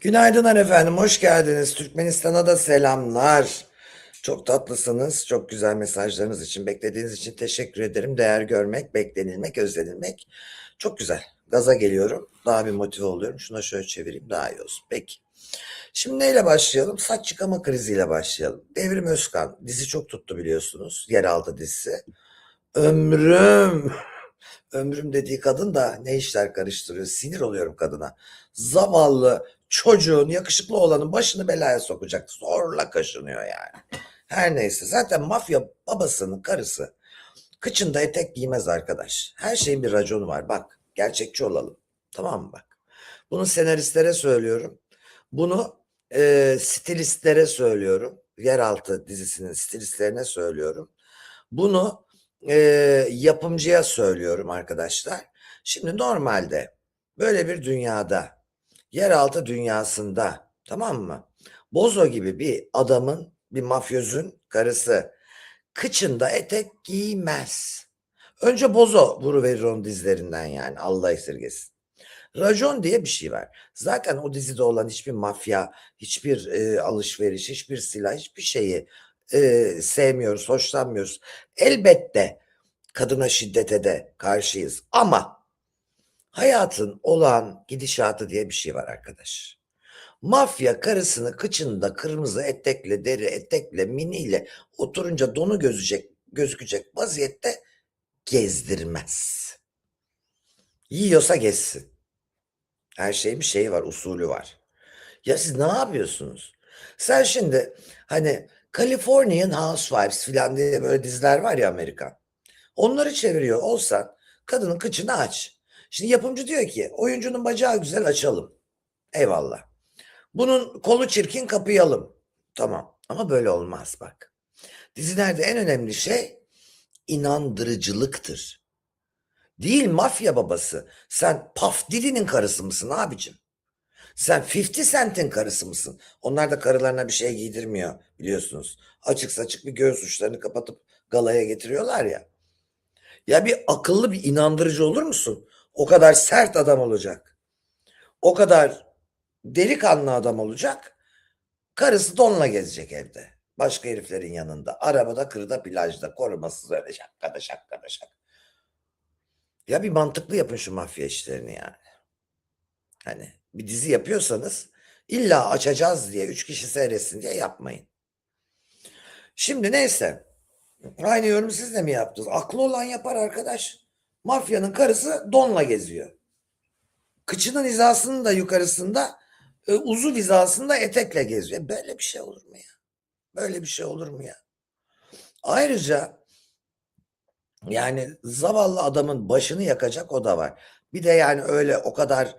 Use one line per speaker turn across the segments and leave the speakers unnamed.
Günaydın efendim, hoş geldiniz. Türkmenistan'a da selamlar. Çok tatlısınız, çok güzel mesajlarınız için, beklediğiniz için teşekkür ederim. Değer görmek, beklenilmek, özlenilmek çok güzel. Gaza geliyorum, daha bir motive oluyorum. Şuna şöyle çevireyim, daha iyi olsun. Peki. Şimdi neyle başlayalım? Saç yıkama kriziyle başlayalım. Devrim Özkan, dizi çok tuttu biliyorsunuz. Yeraltı dizisi. Ömrüm. Ömrüm dediği kadın da ne işler karıştırıyor. Sinir oluyorum kadına. Zavallı çocuğun, yakışıklı olanın başını belaya sokacak. Zorla kaşınıyor yani. Her neyse. Zaten mafya babasının karısı kıçında etek giymez arkadaş. Her şeyin bir raconu var. Bak, gerçekçi olalım. Tamam mı bak? Bunu senaristlere söylüyorum. Bunu stilistlere söylüyorum. Yeraltı dizisinin stilistlerine söylüyorum. Bunu yapımcıya söylüyorum arkadaşlar. Şimdi normalde böyle bir dünyada, yeraltı dünyasında, tamam mı? Bozo gibi bir adamın, bir mafyözün karısı kıçında etek giymez. Önce Bozo vuruverir onun dizlerinden yani Allah esirgesin. Racon diye bir şey var. Zaten o dizide olan hiçbir mafya, hiçbir alışveriş, hiçbir silah, hiçbir şeyi sevmiyoruz, hoşlanmıyoruz. Elbette kadına şiddete de karşıyız. Ama hayatın olağan gidişatı diye bir şey var arkadaş. Mafya karısını kıçında kırmızı etekle, deri etekle, miniyle oturunca donu gözükecek vaziyette gezdirmez. Yiyorsa gezsin. Her şeyin bir şeyi var, usulü var. Ya siz ne yapıyorsunuz? Sen şimdi hani Californian Housewives filan diye böyle diziler var ya Amerikan. Onları çeviriyor olsan kadının kıçını aç. Şimdi yapımcı diyor ki oyuncunun bacağı güzel açalım. Eyvallah. Bunun kolu çirkin kapayalım. Tamam ama böyle olmaz bak. Dizilerde en önemli şey inandırıcılıktır. Değil mafya babası. Sen Puff Diddy'nin karısı mısın abicim? Sen 50 Cent'in karısı mısın? Onlar da karılarına bir şey giydirmiyor biliyorsunuz. Açık saçık bir göğüs uçlarını kapatıp galaya getiriyorlar ya. Ya bir akıllı bir inandırıcı olur musun? O kadar sert adam olacak. O kadar delikanlı adam olacak. Karısı donla gezecek evde. Başka heriflerin yanında. Arabada, kırda, plajda. Korumasız öyle şakkada şakkada şak. Ya bir mantıklı yapın şu mafya işlerini yani. Hani bir dizi yapıyorsanız illa açacağız diye 3 kişi seyretsin diye yapmayın. Şimdi neyse. Aynı yorum siz de mi yaptınız? Aklı olan yapar arkadaş. Mafyanın karısı donla geziyor. Kıçının hizasının da yukarısında uzuv hizasında etekle geziyor. Böyle bir şey olur mu ya? Böyle bir şey olur mu ya? Ayrıca yani zavallı adamın başını yakacak o da var. Bir de yani öyle o kadar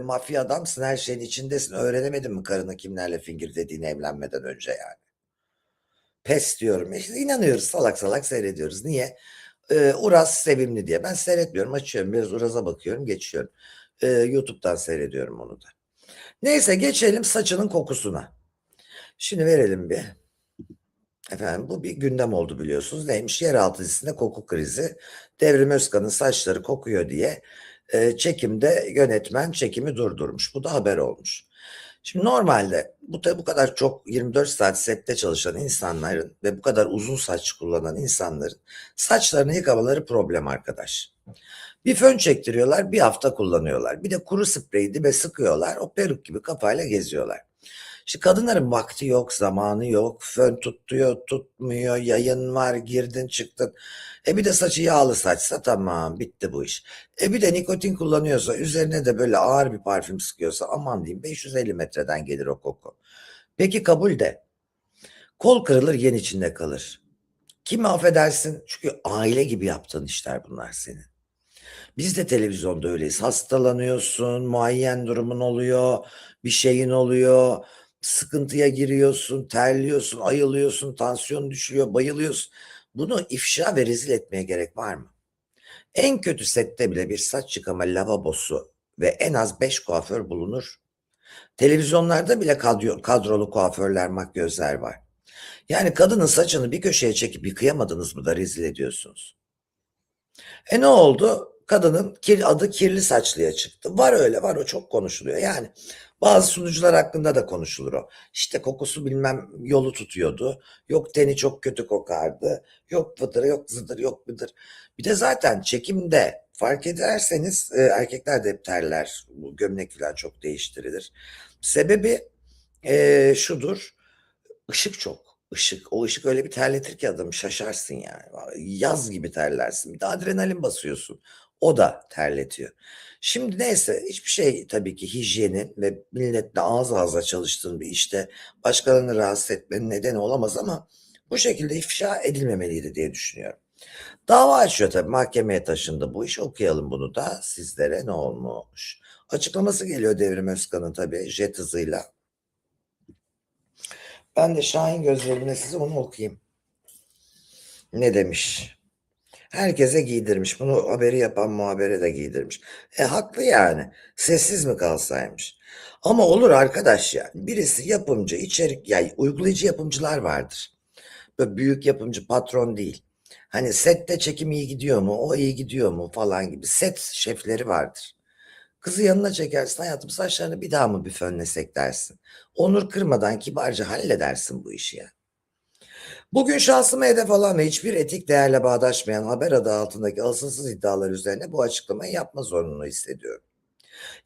mafya adamsın her şeyin içindesin. Öğrenemedin mi karını kimlerle fingir dediğini evlenmeden önce yani? Pes diyorum. İşte inanıyoruz salak salak seyrediyoruz. Niye? Uraz sevimli diye. Ben seyretmiyorum açıyorum biraz Uraz'a bakıyorum geçiyorum. YouTube'dan seyrediyorum onu da. Neyse geçelim saçının kokusuna. Şimdi verelim bir. Efendim bu bir gündem oldu biliyorsunuz. Neymiş? Yeraltı dizisinde koku krizi. Devrim Özkan'ın saçları kokuyor diye çekimde yönetmen çekimi durdurmuş. Bu da haber olmuş. Şimdi normalde bu kadar çok 24 saat sette çalışan insanların ve bu kadar uzun saç kullanan insanların saçlarını yıkamaları problem arkadaş. Bir fön çektiriyorlar, bir hafta kullanıyorlar. Bir de kuru spreyi dibe sıkıyorlar, o peruk gibi kafayla geziyorlar. İşte kadınların vakti yok, zamanı yok, fön tutuyor, tutmuyor, yayın var, girdin çıktın. Bir de saçı yağlı saçsa tamam bitti bu iş. Bir de nikotin kullanıyorsa üzerine de böyle ağır bir parfüm sıkıyorsa aman diyeyim 550 metreden gelir o koku. Peki kabul de. Kol kırılır yen içinde kalır. Kimi affedersin çünkü aile gibi yaptığın işler bunlar senin. Biz de televizyonda öyleyiz. Hastalanıyorsun, muayyen durumun oluyor, bir şeyin oluyor, sıkıntıya giriyorsun, terliyorsun, ayılıyorsun, tansiyon düşüyor, bayılıyorsun. Bunu ifşa ve rezil etmeye gerek var mı? En kötü sette bile bir saç yıkama lavabosu ve en az 5 kuaför bulunur. Televizyonlarda bile kadrolu kuaförler, makyözler var. Yani kadının saçını bir köşeye çekip yıkayamadınız mı da rezil ediyorsunuz? Ne oldu? Kadının adı Kirli Saçlı'ya çıktı. Var öyle var, o çok konuşuluyor. Yani bazı sunucular hakkında da konuşulur o. İşte kokusu bilmem yolu tutuyordu. Yok teni çok kötü kokardı. Yok vıdır yok zıdır yok bıdır. Bir de zaten çekimde fark ederseniz erkekler de hep terler. Bu gömlek falan çok değiştirilir. Sebebi şudur. Işık çok. Işık. O ışık öyle bir terletir ki adamı, şaşarsın yani. Yaz gibi terlersin. Bir de adrenalin basıyorsun. O da terletiyor. Şimdi neyse, hiçbir şey tabii ki hijyenin ve milletle ağız ağza çalıştığın bir işte başkalarını rahatsız etmenin nedeni olamaz, ama bu şekilde ifşa edilmemeliydi diye düşünüyorum. Dava açıyor tabii, mahkemeye taşındı bu iş. Okuyalım bunu da sizlere, ne olmuş. Açıklaması geliyor Devrim Özkan'ın tabii jet hızıyla. Ben de Şahin gözlerimle size onu okuyayım. Ne demiş? Herkese giydirmiş. Bunu haberi yapan muhabere de giydirmiş. Haklı yani. Sessiz mi kalsaymış? Ama olur arkadaş ya. Birisi yapımcı, içerik, yani uygulayıcı yapımcılar vardır. Böyle büyük yapımcı, patron değil. Hani sette çekim iyi gidiyor mu, o iyi gidiyor mu falan gibi set şefleri vardır. Kızı yanına çekersin, hayatım saçlarını bir daha mı bir fönlesek dersin. Onur kırmadan kibarca halledersin bu işi ya. Bugün şahsıma hedef alan ve hiçbir etik değerle bağdaşmayan haber adı altındaki asılsız iddialar üzerine bu açıklamayı yapma zorunluluğu hissediyorum.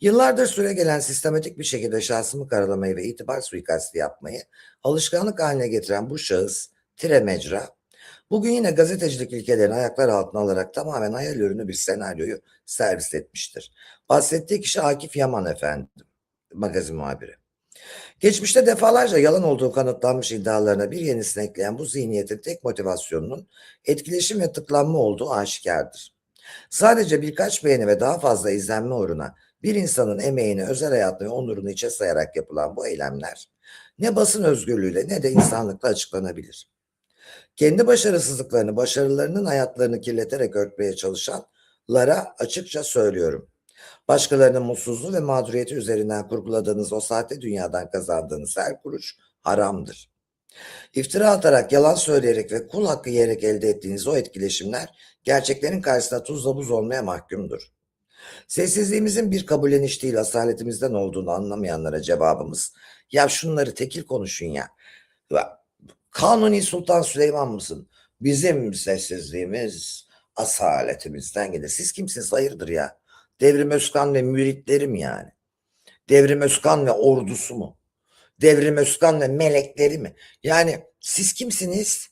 Yıllardır süregelen sistematik bir şekilde şahsımı karalamayı ve itibar suikastı yapmayı alışkanlık haline getiren bu şahıs, tire mecra, bugün yine gazetecilik ilkelerini ayaklar altına alarak tamamen hayal ürünü bir senaryoyu servis etmiştir. Bahsettiği kişi Akif Yaman efendim, magazin muhabiri. Geçmişte defalarca yalan olduğu kanıtlanmış iddialarına bir yenisini ekleyen bu zihniyetin tek motivasyonunun etkileşim ve tıklanma olduğu aşikardır. Sadece birkaç beğeni ve daha fazla izlenme uğruna bir insanın emeğini, özel hayatını ve onurunu içe sayarak yapılan bu eylemler ne basın özgürlüğüyle ne de insanlıkla açıklanabilir. Kendi başarısızlıklarını, başarılarının hayatlarını kirleterek örtmeye çalışanlara açıkça söylüyorum. Başkalarının mutsuzluğu ve mağduriyeti üzerinden kurguladığınız o sahte dünyadan kazandığınız her kuruş haramdır. İftira atarak, yalan söyleyerek ve kul hakkı yiyerek elde ettiğiniz o etkileşimler gerçeklerin karşısında tuzla buz olmaya mahkumdur. Sessizliğimizin bir kabulleniş değil, asaletimizden olduğunu anlamayanlara cevabımız, ya şunları tekil konuşun ya. Kanuni Sultan Süleyman mısın? Bizim sessizliğimiz asaletimizden gelir. Siz kimsiniz, hayırdır ya? Devrim Özkan ve müritlerim yani. Devrim Özkan ve ordusu mu? Devrim Özkan ve melekleri mi? Yani siz kimsiniz?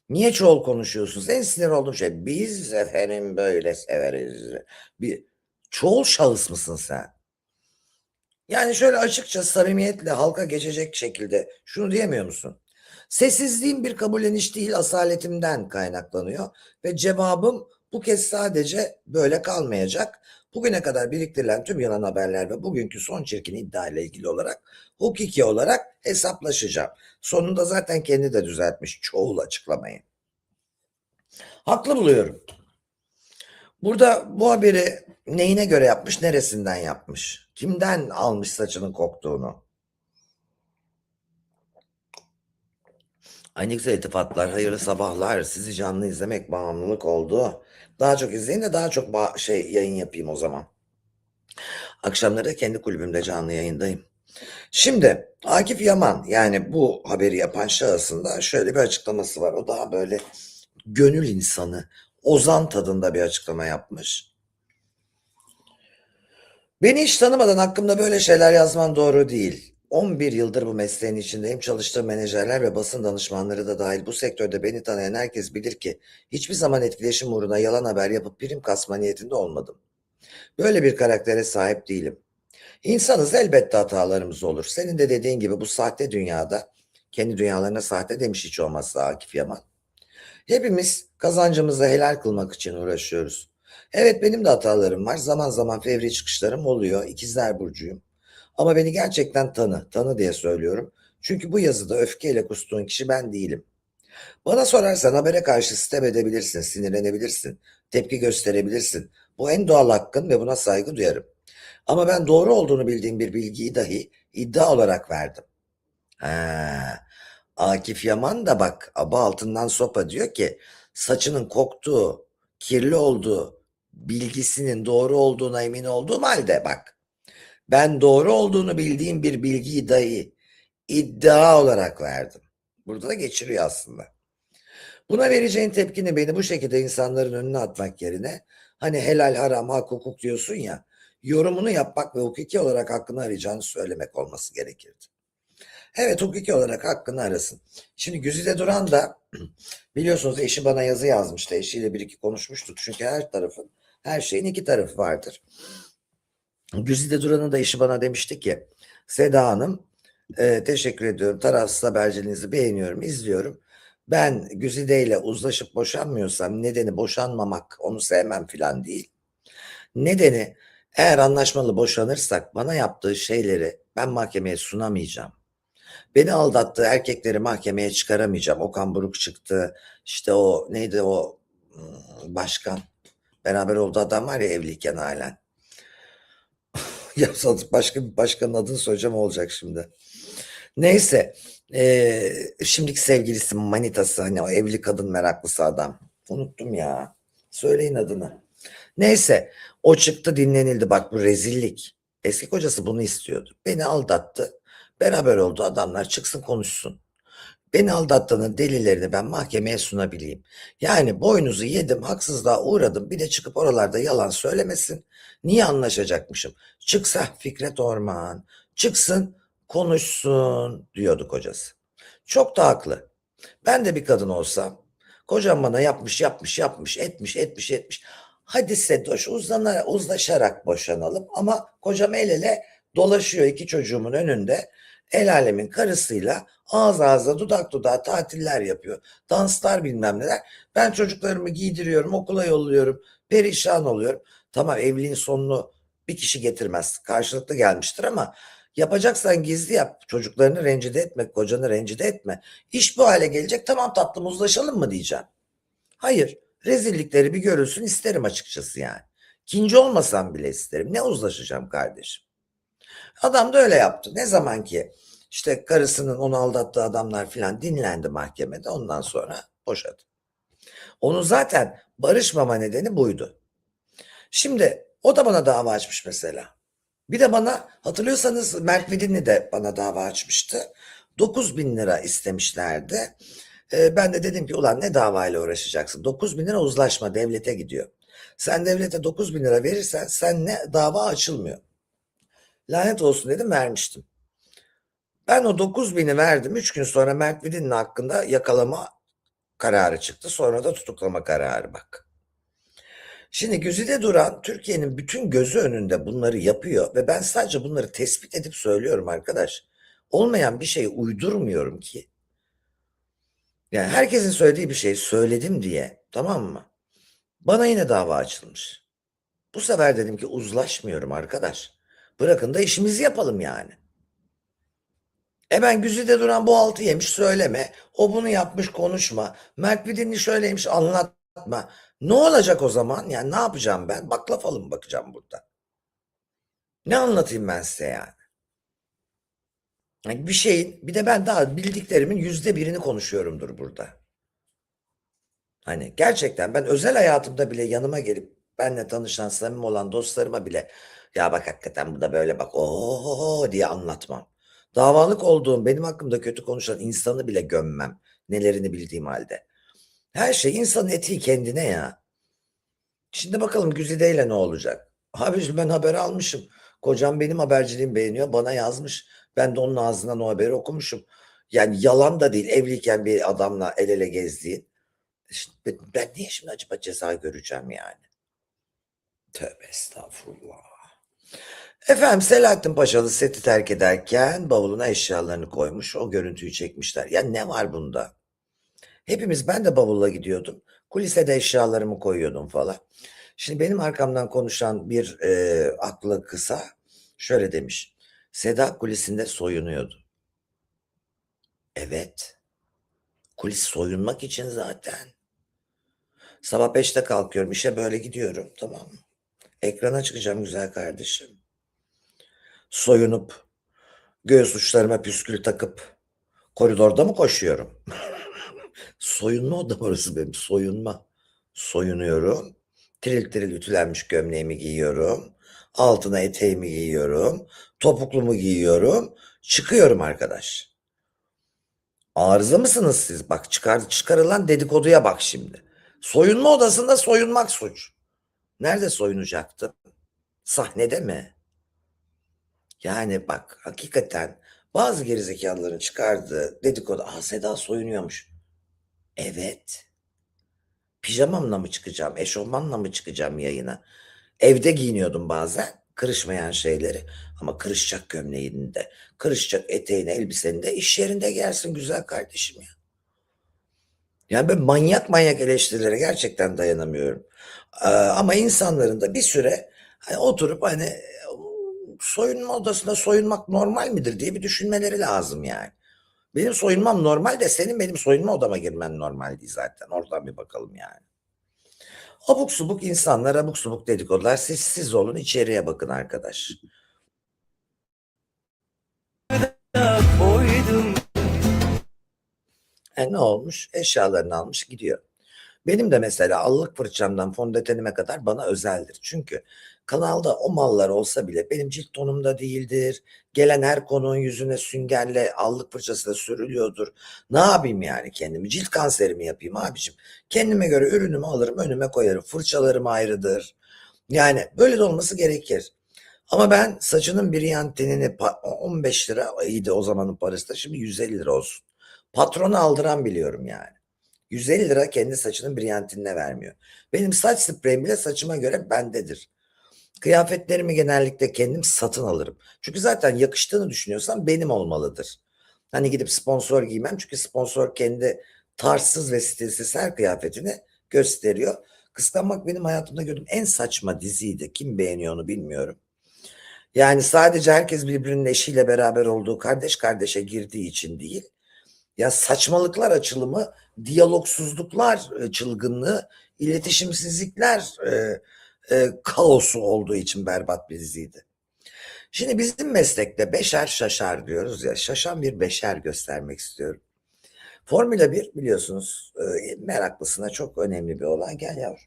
Niye çoğul konuşuyorsunuz? En sinir olduğum şey, biz efendim böyle severiz. Bir çoğul şahıs mısın sen? Yani şöyle açıkça, samimiyetle halka geçecek şekilde şunu diyemiyor musun? Sessizliğim bir kabulleniş değil, asaletimden kaynaklanıyor ve cevabım bu kez sadece böyle kalmayacak. Bugüne kadar biriktirilen tüm yalan haberler ve bugünkü son çirkin iddia ile ilgili olarak hukuki olarak hesaplaşacağım. Sonunda zaten kendi de düzeltmiş çoğul açıklamayı. Haklı buluyorum. Burada bu haberi neyine göre yapmış, neresinden yapmış? Kimden almış saçının koktuğunu? Ay ne güzel iltifatlar, hayırlı sabahlar. Sizi canlı izlemek bağımlılık oldu. Daha çok izleyin de daha çok yayın yapayım o zaman. Akşamları kendi kulübümde canlı yayındayım. Şimdi Akif Yaman, yani bu haberi yapan şahısın da şöyle bir açıklaması var. O daha böyle gönül insanı, ozan tadında bir açıklama yapmış. Beni hiç tanımadan hakkımda böyle şeyler yazman doğru değil. 11 yıldır bu mesleğin içindeyim. Çalıştığım menajerler ve basın danışmanları da dahil bu sektörde beni tanıyan herkes bilir ki hiçbir zaman etkileşim uğruna yalan haber yapıp prim kasma niyetinde olmadım. Böyle bir karaktere sahip değilim. İnsanız, elbette hatalarımız olur. Senin de dediğin gibi bu sahte dünyada, kendi dünyalarına sahte demiş hiç olmazsa Akif Yaman. Hepimiz kazancımızı helal kılmak için uğraşıyoruz. Evet, benim de hatalarım var. Zaman zaman fevri çıkışlarım oluyor. İkizler burcuyum. Ama beni gerçekten tanı, tanı diye söylüyorum. Çünkü bu yazıda öfkeyle kustuğun kişi ben değilim. Bana sorarsan habere karşı sitem edebilirsin, sinirlenebilirsin, tepki gösterebilirsin. Bu en doğal hakkın ve buna saygı duyarım. Ama ben doğru olduğunu bildiğim bir bilgiyi dahi iddia olarak verdim. Ha, Akif Yaman da bak aba altından sopa diyor ki saçının koktuğu, kirli olduğu bilgisinin doğru olduğuna emin olduğum halde bak, ben doğru olduğunu bildiğim bir bilgiyi dahi iddia olarak verdim. Burada da geçiriyor aslında. Buna vereceğin tepkini beni bu şekilde insanların önüne atmak yerine hani helal haram hak hukuk diyorsun ya, yorumunu yapmak ve hukuki olarak hakkını arayacağını söylemek olması gerekirdi. Evet, hukuki olarak hakkını arasın. Şimdi Güzide Duran da biliyorsunuz eşi bana yazı yazmıştı. Eşiyle bir iki konuşmuştuk. Çünkü her şeyin iki tarafı vardır. Güzide Duran'ın da eşi bana demişti ki Seda Hanım, teşekkür ediyorum. Tarafsız haberciliğinizi beğeniyorum, izliyorum. Ben Güzide ile uzlaşıp boşanmıyorsam nedeni boşanmamak, onu sevmem filan değil. Nedeni, eğer anlaşmalı boşanırsak bana yaptığı şeyleri ben mahkemeye sunamayacağım. Beni aldattığı erkekleri mahkemeye çıkaramayacağım. Okan Buruk çıktı. İşte o neydi o başkan. Beraber olduğu adam var ya evliyken halen. Ya başka bir başkanın adını söyleyeceğim olacak şimdi. Neyse. Şimdiki sevgilisi manitası hani o evli kadın meraklısı adam. Unuttum ya. Söyleyin adını. Neyse. O çıktı dinlenildi. Bak bu rezillik. Eski kocası bunu istiyordu. Beni aldattı. Beraber oldu adamlar çıksın konuşsun. Beni aldattığının delillerini ben mahkemeye sunabileyim. Yani boynuzu yedim, haksızlığa uğradım. Bir de çıkıp oralarda yalan söylemesin. Niye anlaşacakmışım? Çıksa Fikret Orman, çıksın, konuşsun diyordu kocası. Çok da haklı. Ben de bir kadın olsam, kocam bana etmiş. Hadi Sedoş uzlaşarak boşanalım ama kocam el ele dolaşıyor iki çocuğumun önünde. El alemin karısıyla ağız ağza dudak dudağa tatiller yapıyor. Danslar bilmem neler. Ben çocuklarımı giydiriyorum, okula yolluyorum. Perişan oluyorum. Tamam evliliğin sonunu bir kişi getirmez. Karşılıklı gelmiştir ama yapacaksan gizli yap. Çocuklarını rencide etme, kocanı rencide etme. İş bu hale gelecek. Tamam tatlım uzlaşalım mı diyeceğim. Hayır. Rezillikleri bir görülsün isterim açıkçası yani. İkinci olmasam bile isterim. Ne uzlaşacağım kardeşim? Adam da öyle yaptı. Ne zaman ki işte karısının onu aldattığı adamlar filan dinlendi mahkemede ondan sonra boşadı. Onun zaten barışmama nedeni buydu. Şimdi o da bana dava açmış mesela. Bir de bana hatırlıyorsanız Mert Vidinli de bana dava açmıştı. 9.000 lira istemişlerdi. Ben de dedim ki ulan ne davayla uğraşacaksın? 9.000 lira uzlaşma devlete gidiyor. Sen devlete 9.000 lira verirsen senle dava açılmıyor. Lanet olsun dedim vermiştim. Ben o 9.000'i verdim. 3 gün sonra Mert Vidin'in hakkında yakalama kararı çıktı. Sonra da tutuklama kararı bak. Şimdi Güzide Duran Türkiye'nin bütün gözü önünde bunları yapıyor ve ben sadece bunları tespit edip söylüyorum arkadaş. Olmayan bir şey uydurmuyorum ki. Yani herkesin söylediği bir şey söyledim diye, tamam mı? Bana yine dava açılmış. Bu sefer dedim ki uzlaşmıyorum arkadaş. Bırakın da işimizi yapalım yani. Ben Güzide Duran bu altı yemiş söyleme. O bunu yapmış konuşma. Mert Vidin'i şöyleymiş anlatma. Ne olacak o zaman? Yani ne yapacağım ben? Baklava falı mı bakacağım burada? Ne anlatayım ben size yani? Yani bir şeyin bir de ben daha bildiklerimin %1'ini konuşuyorumdur burada. Hani gerçekten ben özel hayatımda bile yanıma gelip benle tanışan samimi olan dostlarıma bile ya bak hakikaten bu da böyle bak ooo diye anlatmam. Davalık olduğum benim hakkımda kötü konuşan insanı bile gömmem. Nelerini bildiğim halde. Her şey insanın etiği kendine ya. Şimdi bakalım Güzide'yle ne olacak? Abiciğim ben haber almışım. Kocam benim haberciliğimi beğeniyor. Bana yazmış. Ben de onun ağzından o haberi okumuşum. Yani yalan da değil. Evliyken bir adamla el ele gezdiğin. Şimdi ben niye şimdi acaba ceza göreceğim yani? Tövbe estağfurullah. Efendim Selahattin Paşalı seti terk ederken bavuluna eşyalarını koymuş. O görüntüyü çekmişler. Ya ne var bunda? Hepimiz ben de bavulla gidiyordum. Kulisede eşyalarımı koyuyordum falan. Şimdi benim arkamdan konuşan bir aklı kısa şöyle demiş. Seda kulisinde soyunuyordu. Evet. Kulis soyunmak için zaten. Sabah 5'te kalkıyorum. İşe böyle gidiyorum. Tamam mı? Ekrana çıkacağım güzel kardeşim. Soyunup göğüs uçlarıma püskül takıp koridorda mı koşuyorum? Soyunma odam orası benim. Soyunma. Soyunuyorum. Tiril tiril ütülenmiş gömleğimi giyiyorum. Altına eteğimi giyiyorum. Topuklumu giyiyorum. Çıkıyorum arkadaş. Arıza mısınız siz? Bak çıkarılan dedikoduya bak şimdi. Soyunma odasında soyunmak suç. Nerede soyunacaktı? Sahnede mi? Yani bak hakikaten bazı gerizekalıların çıkardığı dedikodu. Ah Seda soyunuyormuş. Evet. Pijamamla mı çıkacağım? Eşofmanla mı çıkacağım yayına? Evde giyiniyordum bazen. Kırışmayan şeyleri. Ama kırışacak gömleğini de, kırışacak eteğini, elbiseni de iş yerinde giyersin güzel kardeşim ya. Yani ben manyak eleştirilere gerçekten dayanamıyorum. Ama insanların da bir süre hani oturup hani soyunma odasında soyunmak normal midir diye bir düşünmeleri lazım yani. Benim soyunmam normal de senin benim soyunma odama girmen normal değil zaten. Oradan bir bakalım yani. Abuk subuk insanlar, abuk subuk dedikodular. Siz olun içeriye bakın arkadaş. Ne olmuş? Eşyalarını almış gidiyor. Benim de mesela allık fırçamdan fondötenime kadar bana özeldir. Çünkü kanalda o mallar olsa bile benim cilt tonumda değildir. Gelen her konuğun yüzüne süngerle allık fırçası da sürülüyordur. Ne yapayım yani kendimi? Cilt kanseri mi yapayım abicim? Kendime göre ürünümü alırım önüme koyarım. Fırçalarım ayrıdır. Yani böyle de olması gerekir. Ama ben saçının briyantini 15 liraydı o zamanın parası da şimdi 150 lira olsun. Patronu aldıran biliyorum yani. 150 lira kendi saçının briyantinine vermiyor. Benim saç spreyim bile saçıma göre bendedir. Kıyafetlerimi genellikle kendim satın alırım. Çünkü zaten yakıştığını düşünüyorsam benim olmalıdır. Hani gidip sponsor giymem çünkü sponsor kendi tarzsız ve stilsiz her kıyafetini gösteriyor. Kıskanmak benim hayatımda gördüğüm en saçma diziydi. Kim beğeniyor onu bilmiyorum. Yani sadece herkes birbirinin eşiyle beraber olduğu kardeş kardeşe girdiği için değil. Ya saçmalıklar açılımı, diyalogsuzluklar çılgınlığı, iletişimsizlikler kaosu olduğu için berbat bir diziydi. Şimdi bizim meslekte beşer şaşar diyoruz ya, şaşan bir beşer göstermek istiyorum. Formula 1 biliyorsunuz meraklısına çok önemli bir olay. Gel yavrum.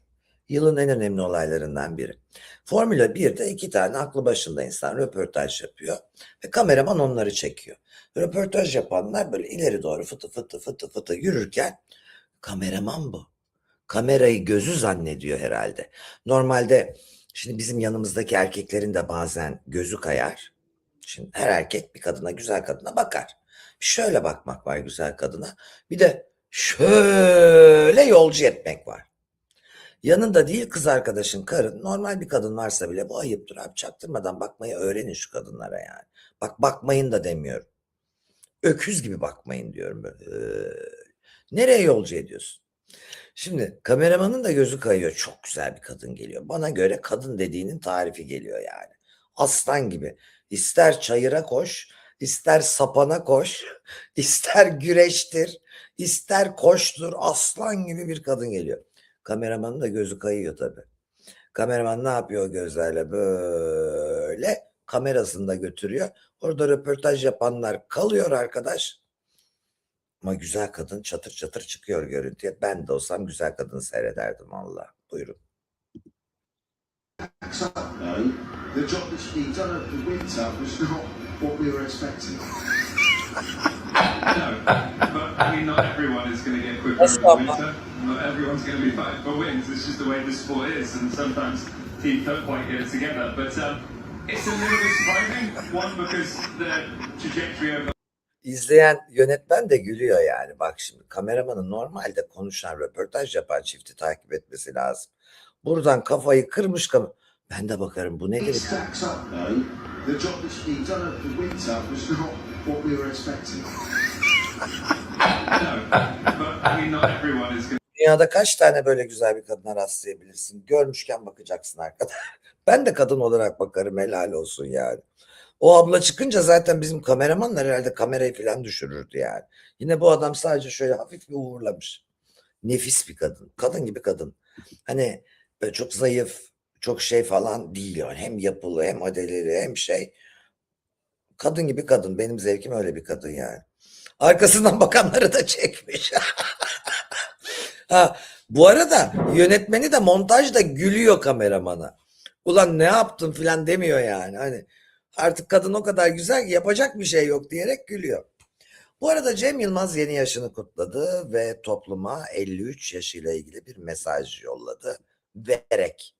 Yılın en önemli olaylarından biri. Formula 1'de iki tane aklı başında insan röportaj yapıyor ve kameraman onları çekiyor. Röportaj yapanlar böyle ileri doğru fıtı fıtı fıtı fıtı yürürken kameraman bu. Kamerayı gözü zannediyor herhalde. Normalde şimdi bizim yanımızdaki erkeklerin de bazen gözü kayar. Şimdi her erkek bir kadına, güzel kadına bakar. Şöyle bakmak var güzel kadına. Bir de şöyle yolcu etmek var. Yanında değil kız arkadaşın, karın, normal bir kadın varsa bile bu ayıptır abi. Çaktırmadan bakmayı öğrenin şu kadınlara yani. Bak bakmayın da demiyorum. Öküz gibi bakmayın diyorum böyle. Nereye yolcu ediyorsun? Şimdi kameramanın da gözü kayıyor. Çok güzel bir kadın geliyor. Bana göre kadın dediğinin tarifi geliyor yani. Aslan gibi. İster çayıra koş, ister sapana koş, ister güreştir, ister koştur. Aslan gibi bir kadın geliyor. Kameramanın da gözü kayıyor tabii. Kameraman ne yapıyor o gözlerle böyle kamerasını da götürüyor. Orada röportaj yapanlar kalıyor arkadaş. Ama güzel kadın çatır çatır çıkıyor görüntüye. Ben de olsam güzel kadını seyrederdim valla. Buyurun.
The job that she done over the winter was not what we were expecting.
No, but I mean, not everyone is going to get quicker over the winter. Not everyone's going to be fighting for wins. It's just the way the sport is, and sometimes teams don't quite get it together. But it's a little bit surprising. One, because the trajectory over.
İzleyen yönetmen de gülüyor yani. Bak şimdi kameramanın normalde konuşan, röportaj yapan çifti takip etmesi lazım. Buradan kafayı kırmış ben de bakarım bu nedir?
It stacks up though. The job that she done over the winter was not what we were expecting.
No, but I mean, not everyone is going.
Dünyada kaç tane böyle güzel bir kadına rastlayabilirsin? Görmüşken bakacaksın arkadaş. Ben de kadın olarak bakarım helal olsun yani. O abla çıkınca zaten bizim kameramanlar herhalde kamerayı falan düşürürdü yani. Yine bu adam sadece şöyle hafif bir uğurlamış. Nefis bir kadın. Kadın gibi kadın. Hani böyle çok zayıf, çok şey falan değil yani. Hem yapılı hem adeleli hem şey. Kadın gibi kadın. Benim zevkim öyle bir kadın yani. Arkasından bakanları da çekmiş. Ha, Bu arada yönetmeni de montajda gülüyor kameramana. Ulan ne yaptın filan demiyor yani. Hani artık kadın o kadar güzel ki yapacak bir şey yok diyerek gülüyor. Bu arada Cem Yılmaz yeni yaşını kutladı ve topluma 53 yaşıyla ilgili bir mesaj yolladı. Vererek.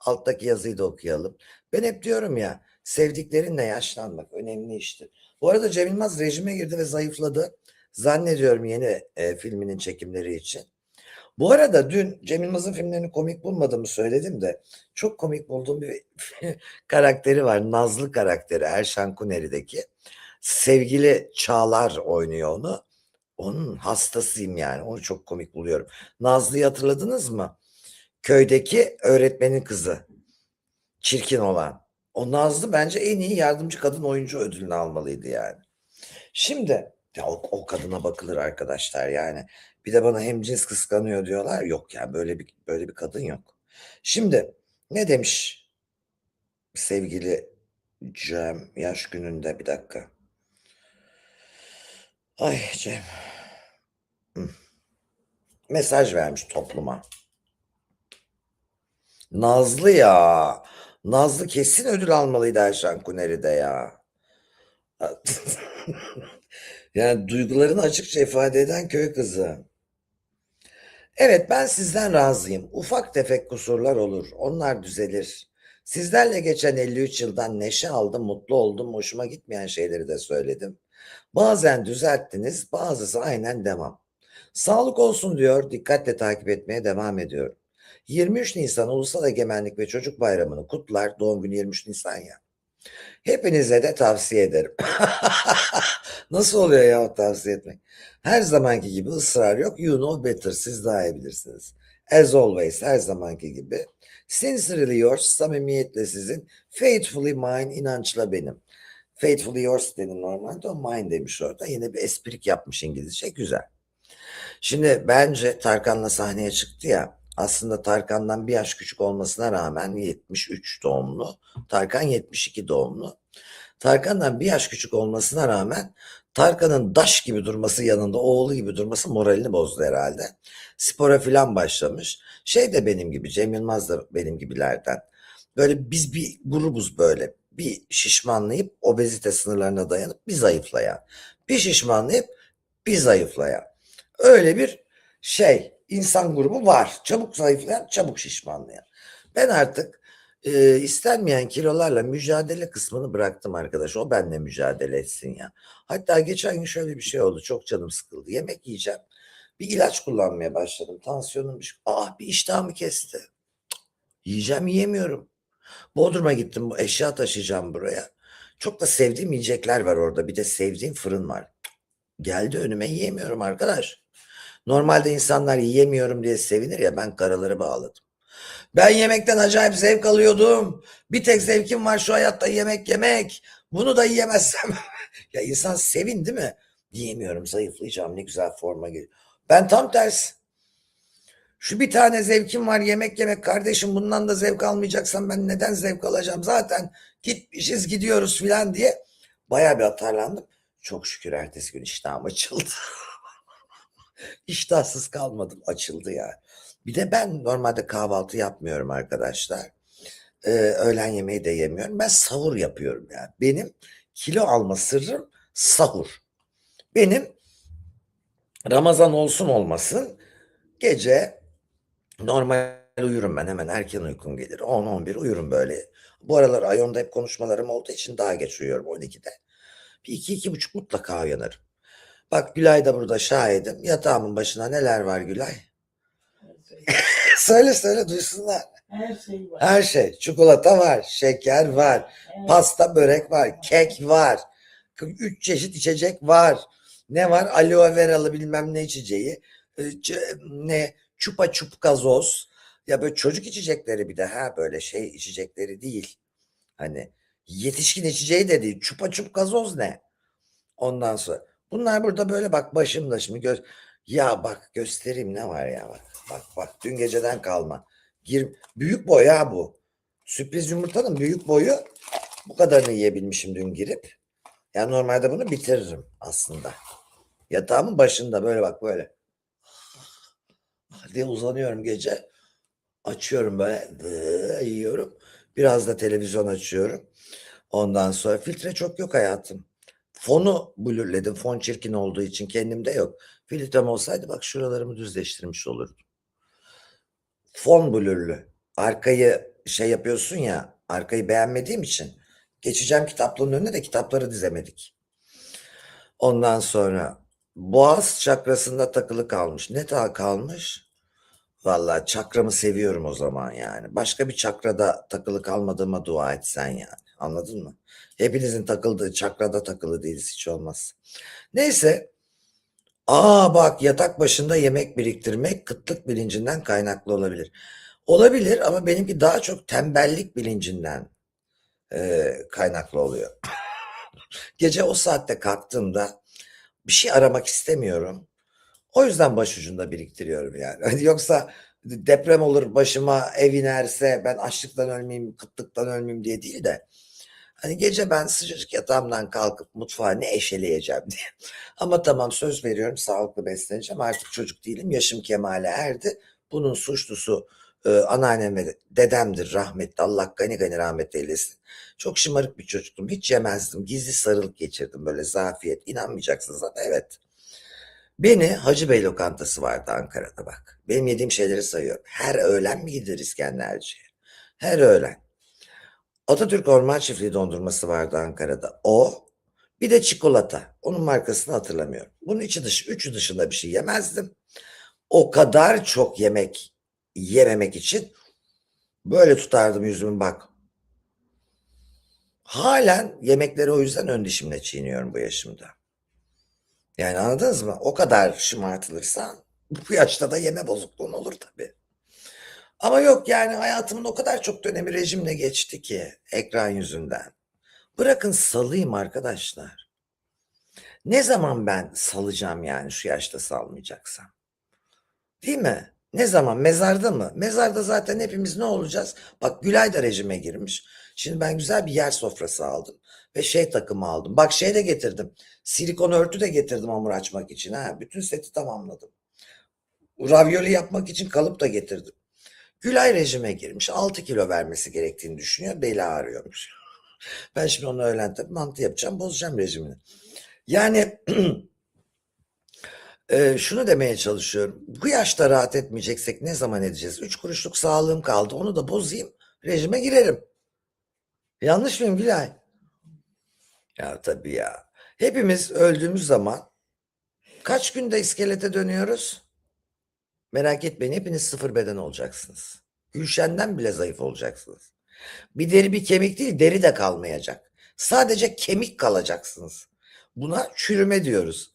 Alttaki yazıyı da okuyalım. Ben hep diyorum ya, sevdiklerinle yaşlanmak önemli iştir. Bu arada Cem Yılmaz rejime girdi ve zayıfladı. Zannediyorum yeni filminin çekimleri için. Bu arada dün Cem Yılmaz'ın filmlerini komik bulmadığımı söyledim de çok komik bulduğum bir karakteri var. Nazlı karakteri Erşan Kuneri'deki. Sevgili Çağlar oynuyor onu. Onun hastasıyım yani. Onu çok komik buluyorum. Nazlı'yı hatırladınız mı? Köydeki öğretmenin kızı. Çirkin olan. O Nazlı bence en iyi yardımcı kadın oyuncu ödülünü almalıydı yani. Şimdi ya o kadına bakılır arkadaşlar yani. Bir de bana hemcins kıskanıyor diyorlar. Yok ya, böyle bir kadın yok. Şimdi ne demiş sevgili Cem yaş gününde, bir dakika. Ay Cem. Mesaj vermiş topluma. Nazlı ya. Nazlı kesin ödül almalıydı Erşan Kuneri'de ya. Yani duygularını açıkça ifade eden köy kızı. Evet, ben sizden razıyım. Ufak tefek kusurlar olur. Onlar düzelir. Sizlerle geçen 53 yıldan neşe aldım, mutlu oldum. Hoşuma gitmeyen şeyleri de söyledim. Bazen düzelttiniz, bazısı aynen devam. Sağlık olsun diyor, dikkatle takip etmeye devam ediyorum. 23 Nisan Ulusal Egemenlik ve Çocuk Bayramı'nı kutlar. Doğum günü 23 Nisan ya. Hepinize de tavsiye ederim. Nasıl oluyor ya o tavsiye etmek? Her zamanki gibi ısrar yok. You know better. Siz daha iyi bilirsiniz. As always, her zamanki gibi. Sincerely yours, samimiyetle sizin. Faithfully mine, inançla benim. Faithfully yours dedim normalde, o mine demiş orada. Yine bir esprik yapmış İngilizce. Güzel. Şimdi bence Tarkan'la sahneye çıktı ya. Aslında Tarkan'dan bir yaş küçük olmasına rağmen 73 doğumlu. Tarkan 72 doğumlu. Tarkan'dan bir yaş küçük olmasına rağmen Tarkan'ın daş gibi durması yanında oğlu gibi durması moralini bozdu herhalde. Spora filan başlamış. Şey de benim gibi, Cem Yılmaz da benim gibilerden. Böyle biz bir grubuz böyle. Bir şişmanlayıp obezite sınırlarına dayanıp bir zayıflayan. Bir şişmanlayıp bir zayıflayan. Öyle bir insan grubu var. Çabuk zayıflayan, çabuk şişmanlayan. Ben artık istenmeyen kilolarla mücadele kısmını bıraktım arkadaş. O benimle mücadele etsin ya. Hatta geçen gün şöyle bir şey oldu. Çok canım sıkıldı. Yemek yiyeceğim. Bir ilaç kullanmaya başladım. Tansiyonum düşük. Bir iştahımı kesti. Yiyeceğim, yiyemiyorum. Bodrum'a gittim. Bu eşya taşıyacağım buraya. Çok da sevdiğim yiyecekler var orada. Bir de sevdiğim fırın var. Geldi önüme, yiyemiyorum arkadaş. Normalde insanlar yiyemiyorum diye sevinir ya, ben karaları bağladım. Ben yemekten acayip zevk alıyordum. Bir tek zevkim var şu hayatta, yemek yemek. Bunu da yiyemezsem. Ya insan sevin değil mi? Yiyemiyorum, zayıflayacağım, ne güzel forma geliyor. Ben tam tersi. Şu bir tane zevkim var, yemek yemek kardeşim, bundan da zevk almayacaksam ben neden zevk alacağım? Zaten gitmişiz gidiyoruz filan diye. Bayağı bir atarlandım. Çok şükür ertesi gün iştahım açıldı. İştahsız kalmadım, açıldı yani. Bir de ben normalde kahvaltı yapmıyorum arkadaşlar. Öğlen yemeği de yemiyorum. Ben sahur yapıyorum yani. Benim kilo alma sırrım sahur. Benim Ramazan olsun olmasın gece normal uyurum ben, hemen erken uykum gelir. 10-11 uyurum böyle. Bu aralar Ayon'da hep konuşmalarım olduğu için daha geç uyuyorum, 12'de. Bir 2-2.30 mutlaka uyanırım. Bak Gülay da burada şahidim. Yatağımın başına neler var Gülay? Söyle söyle duysunlar.
Her şey var.
Her şey. Çikolata var, şeker var,
Evet.
pasta börek var, kek var. 3 çeşit içecek var. Ne var? Aloe veralı bilmem ne içeceği. Çupa çup gazoz. Ya böyle çocuk içecekleri, bir de böyle içecekleri değil. Hani yetişkin içeceği de değil. Çupa çup gazoz ne? Ondan sonra. Bunlar burada böyle bak başımda şimdi ya bak göstereyim ne var ya bak. Bak dün geceden kalma. Büyük boy ha bu. Sürpriz yumurtanın büyük boyu, bu kadarını yiyebilmişim dün girip. Yani normalde bunu bitiririm aslında. Yatağımın başında böyle bak böyle. Hadi uzanıyorum gece. Açıyorum böyle yiyorum. Biraz da televizyon açıyorum. Ondan sonra filtre çok yok hayatım. Fonu blurledim. Fon çirkin olduğu için kendimde yok. Filtrem olsaydı bak şuralarımı düzleştirmiş olurdum. Fon blurlu. Arkayı şey yapıyorsun ya, arkayı beğenmediğim için geçeceğim kitaplığın önüne de kitapları dizemedik. Ondan sonra boğaz çakrasında takılı kalmış. Ne kalmış? Vallahi çakramı seviyorum o zaman yani. Başka bir çakrada takılı kalmadığıma dua etsen yani. Anladın mı? Hepinizin takıldığı çakrada takılı değiliz hiç olmaz. Neyse. Bak yatak başında yemek biriktirmek kıtlık bilincinden kaynaklı olabilir. Olabilir ama benimki daha çok tembellik bilincinden kaynaklı oluyor. Gece o saatte kalktığımda bir şey aramak istemiyorum. O yüzden başucunda biriktiriyorum yani. Hani yoksa deprem olur başıma ev inerse ben açlıktan ölmeyeyim, kıtlıktan ölmeyeyim diye değil de hani gece ben sıcacık yatağımdan kalkıp mutfağa ne eşeleyeceğim diye. Ama tamam söz veriyorum sağlıklı besleneceğim. Artık çocuk değilim. Yaşım kemale erdi. Bunun suçlusu anneannem ve dedemdir rahmetli. Allah gani gani rahmet eylesin. Çok şımarık bir çocuktum. Hiç yemezdim. Gizli sarılık geçirdim böyle zafiyet. İnanmayacaksınız ama evet. Beni Hacı Bey lokantası vardı Ankara'da bak. Benim yediğim şeyleri sayıyorum. Her öğlen mi gider İskenderci'ye? Her öğlen. Atatürk Orman Çiftliği dondurması vardı Ankara'da. O. Bir de çikolata. Onun markasını hatırlamıyorum. Bunun içi dışı, üçü dışında bir şey yemezdim. O kadar çok yemek yememek için böyle tutardım yüzümü bak. Halen yemekleri o yüzden ön dişimle çiğniyorum bu yaşımda. Yani anladınız mı? O kadar şımartılırsan bu yaşta da yeme bozukluğun olur tabii. Ama yok yani hayatımın o kadar çok dönemi rejimle geçti ki ekran yüzünden. Bırakın salayım arkadaşlar. Ne zaman ben salacağım yani şu yaşta salmayacaksam? Değil mi? Ne zaman? Mezarda mı? Mezarda zaten hepimiz ne olacağız? Bak Gülay da rejime girmiş. Şimdi ben güzel bir yer sofrası aldım. Ve şey takımı aldım. Bak şey de getirdim. Silikon örtü de getirdim hamur açmak için. Ha. Bütün seti tamamladım. Ravioli yapmak için kalıp da getirdim. Gülay rejime girmiş. 6 kilo vermesi gerektiğini düşünüyor. Beli ağrıyormuş. Ben şimdi onu öğlen tabii mantı yapacağım. Bozacağım rejimini. Yani şunu demeye çalışıyorum. Bu yaşta rahat etmeyeceksek ne zaman edeceğiz? 3 kuruşluk sağlığım kaldı. Onu da bozayım. Rejime girerim. Yanlış mıyım Gülay? Ya tabii ya. Hepimiz öldüğümüz zaman kaç günde iskelete dönüyoruz? Merak etmeyin hepiniz sıfır beden olacaksınız. Gülşen'den bile zayıf olacaksınız. Bir deri bir kemik değil deri de kalmayacak. Sadece kemik kalacaksınız. Buna çürüme diyoruz.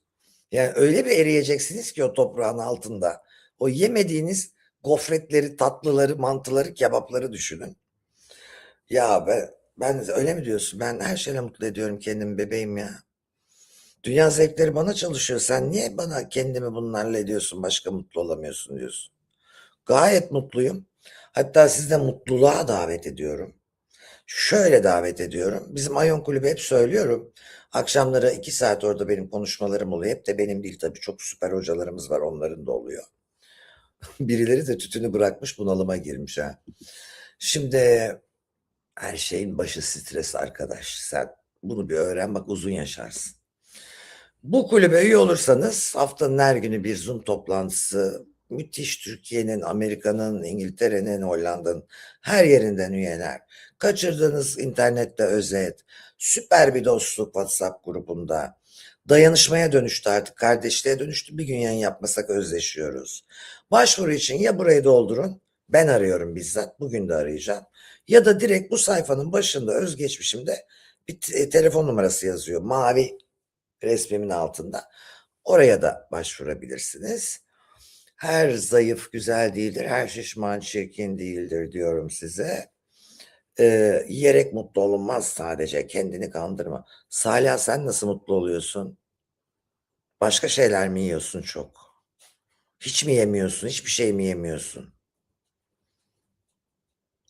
Yani öyle bir eriyeceksiniz ki o toprağın altında. O yemediğiniz gofretleri, tatlıları, mantıları, kebapları düşünün. Ya ben öyle mi diyorsun? Ben her şeyle mutlu ediyorum kendimi bebeğim ya. Dünya zevkleri bana çalışıyor. Sen niye bana kendimi bunlarla ediyorsun, başka mutlu olamıyorsun diyorsun. Gayet mutluyum. Hatta sizi de mutluluğa davet ediyorum. Şöyle davet ediyorum. Bizim Ayon Kulübü hep söylüyorum. Akşamları 2 saat orada benim konuşmalarım oluyor. Hep de benim değil tabii. Çok süper hocalarımız var. Onların da oluyor. Birileri de tütünü bırakmış bunalıma girmiş ha. Şimdi her şeyin başı stres arkadaş. Sen bunu bir öğren bak uzun yaşarsın. Bu kulübe üye olursanız haftanın her günü bir Zoom toplantısı, müthiş Türkiye'nin, Amerika'nın, İngiltere'nin, Hollanda'nın her yerinden üyeler. Kaçırdığınız internette özet, süper bir dostluk WhatsApp grubunda. Dayanışmaya dönüştü artık, kardeşliğe dönüştü. Bir gün yayın yapmasak özleşiyoruz. Başvuru için ya burayı doldurun, ben arıyorum bizzat, bugün de arayacağım. Ya da direkt bu sayfanın başında özgeçmişimde bir telefon numarası yazıyor. Mavi resmimin altında. Oraya da başvurabilirsiniz. Her zayıf güzel değildir, her şişman çirkin değildir diyorum size. Yiyerek mutlu olunmaz sadece, kendini kandırma. Salih sen nasıl mutlu oluyorsun? Başka şeyler mi yiyorsun çok? Hiç mi yemiyorsun, hiçbir şey mi yemiyorsun?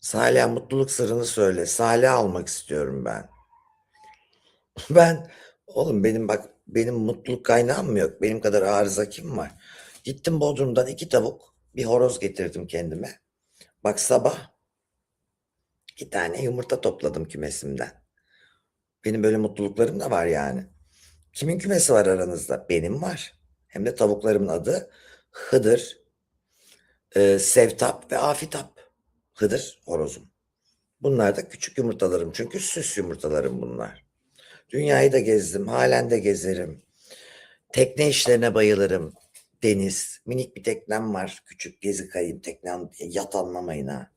Salih mutluluk sırrını söyle. Salih almak istiyorum ben. Ben oğlum benim mutluluk kaynağım mı yok? Benim kadar arıza kim var? Gittim Bodrum'dan 2 tavuk bir horoz getirdim kendime. Bak sabah 2 tane yumurta topladım kümesimden. Benim böyle mutluluklarım da var yani. Kimin kümesi var aranızda? Benim var. Hem de tavuklarımın adı Hıdır, Sevtap ve Afitap. Hıdır horozum. Bunlar da küçük yumurtalarım çünkü süs yumurtalarım bunlar. Dünyayı da gezdim, halen de gezerim. Tekne işlerine bayılırım. Deniz, minik bir teknem var. Küçük gezi kayayım, teknem yat anlamayın ha.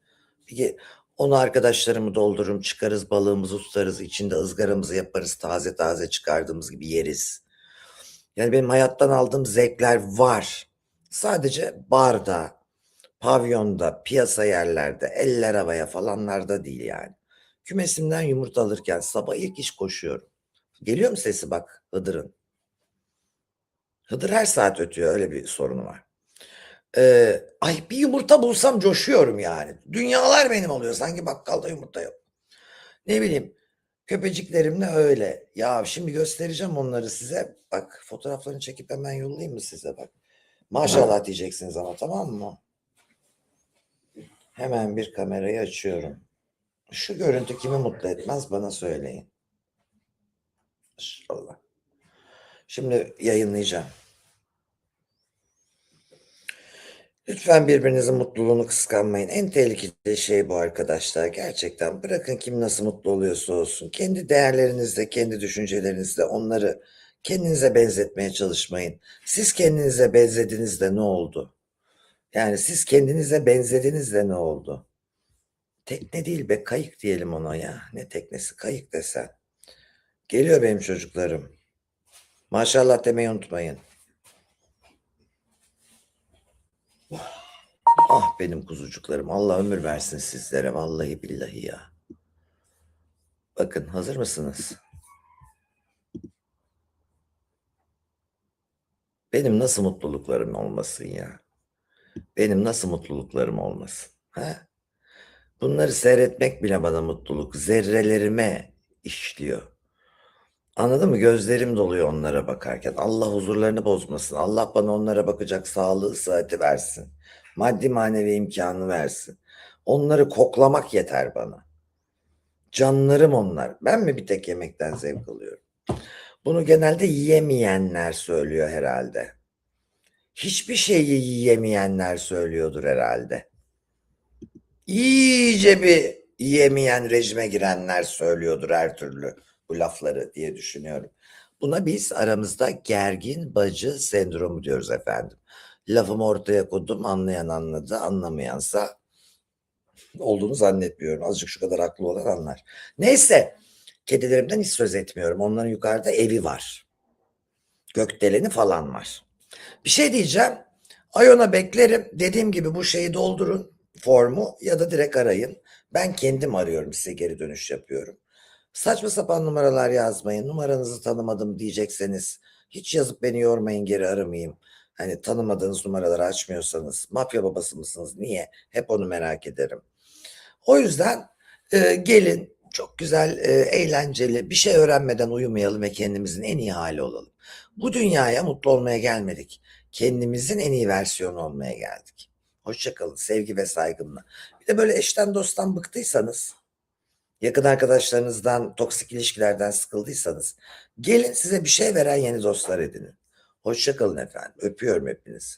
Onu arkadaşlarımı doldururum, çıkarız balığımızı tutarız, içinde ızgaramızı yaparız, taze taze çıkardığımız gibi yeriz. Yani benim hayattan aldığım zevkler var. Sadece barda, pavyonda, piyasa yerlerde, eller havaya falanlarda değil yani. Kümesimden yumurta alırken sabah ilk iş koşuyorum. Geliyor mu sesi bak Hıdır'ın? Hıdır her saat ötüyor, öyle bir sorunu var. Ay bir yumurta bulsam coşuyorum yani. Dünyalar benim oluyor, sanki bakkalda yumurta yok. Ne bileyim, köpeciklerim de öyle. Ya şimdi göstereceğim onları size. Bak fotoğraflarını çekip hemen yollayayım mı size bak. Maşallah diyeceksiniz ama, tamam mı? Hemen bir kamerayı açıyorum. Şu görüntü kimi mutlu etmez bana söyleyin. İnşallah. Şimdi yayınlayacağım. Lütfen birbirinizin mutluluğunu kıskanmayın. En tehlikeli şey bu arkadaşlar. Gerçekten bırakın kim nasıl mutlu oluyorsa olsun. Kendi değerlerinizle, kendi düşüncelerinizle onları kendinize benzetmeye çalışmayın. Siz kendinize benzediğinizde ne oldu? Yani siz kendinize benzediğinizde ne oldu? Tekne değil be, kayık diyelim ona ya. Ne teknesi, kayık desen. Geliyor benim çocuklarım. Maşallah demeyi unutmayın. Ah benim kuzucuklarım. Allah ömür versin sizlere. Vallahi billahi ya. Bakın, hazır mısınız? Benim nasıl mutluluklarım olmasın ya? Benim nasıl mutluluklarım olmasın? Ha? Bunları seyretmek bile bana mutluluk. Zerrelerime işliyor. Anladın mı? Gözlerim doluyor onlara bakarken. Allah huzurlarını bozmasın. Allah bana onlara bakacak sağlığı, sıhhati versin. Maddi manevi imkanı versin. Onları koklamak yeter bana. Canlarım onlar. Ben mi bir tek yemekten zevk alıyorum? Bunu genelde yiyemeyenler söylüyor herhalde. Hiçbir şeyi yiyemeyenler söylüyordur herhalde. İyice bir yiyemeyen rejime girenler söylüyordur her türlü bu lafları diye düşünüyorum. Buna biz aramızda gergin bacı sendromu diyoruz efendim. Lafımı ortaya koydum, anlayan anladı, anlamayansa olduğunu zannetmiyorum. Azıcık şu kadar haklı olan anlar. Neyse, kedilerimden hiç söz etmiyorum. Onların yukarıda evi var. Gökdeleni falan var. Bir şey diyeceğim. Ayon'a beklerim. Dediğim gibi bu şeyi doldurun, formu, ya da direkt arayın. Ben kendim arıyorum, size geri dönüş yapıyorum. Saçma sapan numaralar yazmayın. Numaranızı tanımadım diyecekseniz hiç yazıp beni yormayın, geri aramayayım. Hani tanımadığınız numaraları açmıyorsanız mafya babası mısınız? Niye? Hep onu merak ederim. O yüzden gelin, çok güzel, eğlenceli bir şey öğrenmeden uyumayalım ve kendimizin en iyi hali olalım. Bu dünyaya mutlu olmaya gelmedik. Kendimizin en iyi versiyonu olmaya geldik. Hoşça kalın, sevgi ve saygımla. Bir de böyle eşten dosttan bıktıysanız, yakın arkadaşlarınızdan, toksik ilişkilerden sıkıldıysanız gelin, size bir şey veren yeni dostlar edinin. Hoşça kalın efendim. Öpüyorum hepinizi.